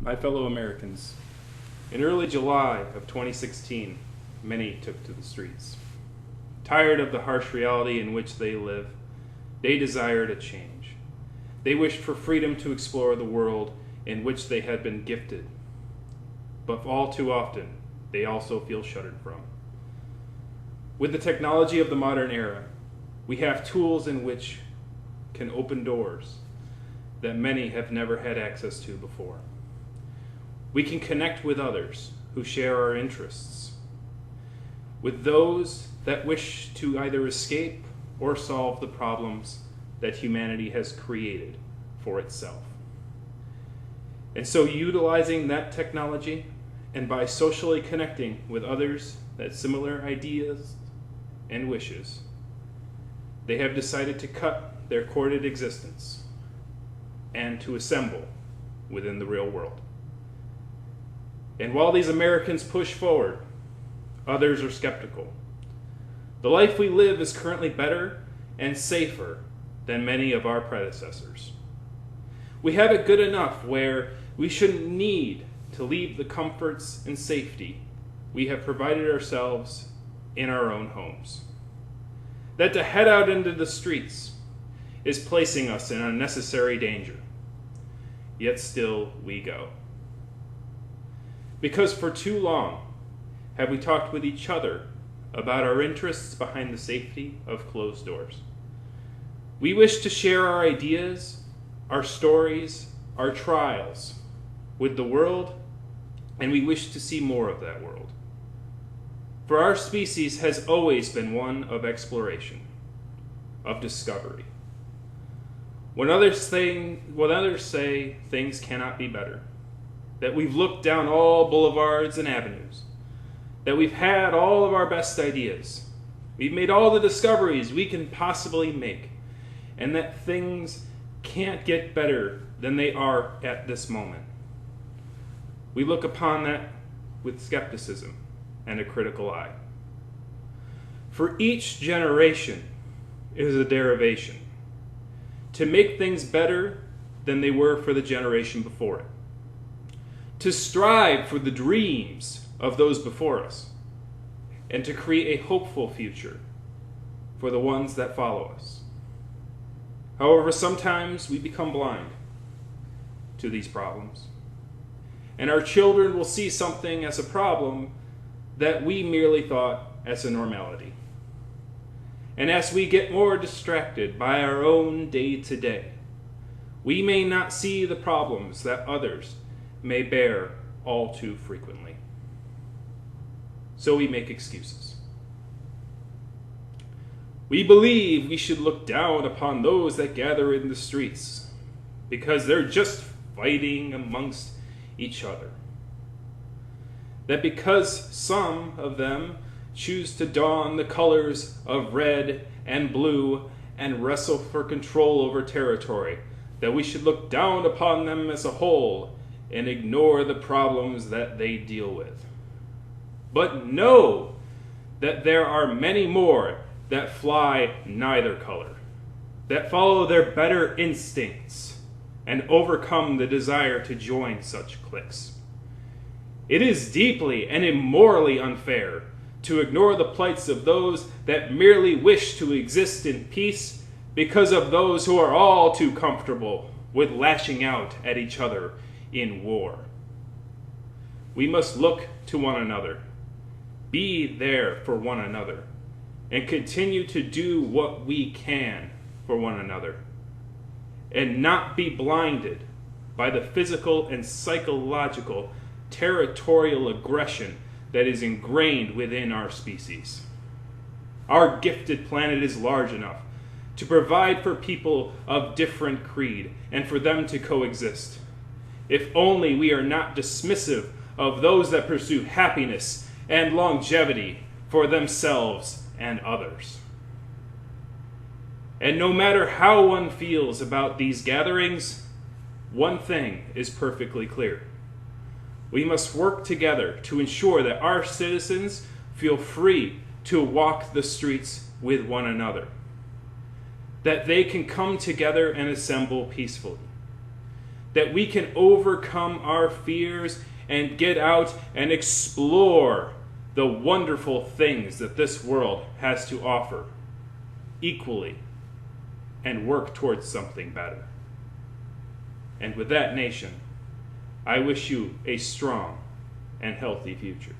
My fellow Americans, in early July of 2016, many took to the streets. Tired of the harsh reality in which they live, they desired a change. They wished for freedom to explore the world in which they had been gifted, but all too often, they also feel shuttered from. With the technology of the modern era, we have tools in which can open doors that many have never had access to before. We can connect with others who share our interests, with those that wish to either escape or solve the problems that humanity has created for itself. And so utilizing that technology and by socially connecting with others that similar ideas and wishes, they have decided to cut their corded existence and to assemble within the real world. And while these Americans push forward, others are skeptical. The life we live is currently better and safer than many of our predecessors. We have it good enough where we shouldn't need to leave the comforts and safety we have provided ourselves in our own homes. That to head out into the streets is placing us in unnecessary danger. Yet still we go. Because for too long have we talked with each other about our interests behind the safety of closed doors. We wish to share our ideas, our stories, our trials with the world, and we wish to see more of that world. For our species has always been one of exploration, of discovery. When others say things cannot be better, that we've looked down all boulevards and avenues, that we've had all of our best ideas, we've made all the discoveries we can possibly make, and that things can't get better than they are at this moment. We look upon that with skepticism and a critical eye. For each generation is a derivation to make things better than they were for the generation before it, to strive for the dreams of those before us, and to create a hopeful future for the ones that follow us. However, sometimes we become blind to these problems, and our children will see something as a problem that we merely thought as a normality. And as we get more distracted by our own day-to-day, we may not see the problems that others may bear all too frequently. So we make excuses. We believe we should look down upon those that gather in the streets because they're just fighting amongst each other. That because some of them choose to don the colors of red and blue and wrestle for control over territory, that we should look down upon them as a whole and ignore the problems that they deal with. But know that there are many more that fly neither color, that follow their better instincts and overcome the desire to join such cliques. It is deeply and immorally unfair to ignore the plights of those that merely wish to exist in peace because of those who are all too comfortable with lashing out at each other in war. We must look to one another, be there for one another, and continue to do what we can for one another, and not be blinded by the physical and psychological territorial aggression that is ingrained within our species. Our gifted planet is large enough to provide for people of different creed and for them to coexist, if only we are not dismissive of those that pursue happiness and longevity for themselves and others. And no matter how one feels about these gatherings, one thing is perfectly clear. We must work together to ensure that our citizens feel free to walk the streets with one another, that they can come together and assemble peacefully, that we can overcome our fears and get out and explore the wonderful things that this world has to offer equally and work towards something better. And with that, nation, I wish you a strong and healthy future.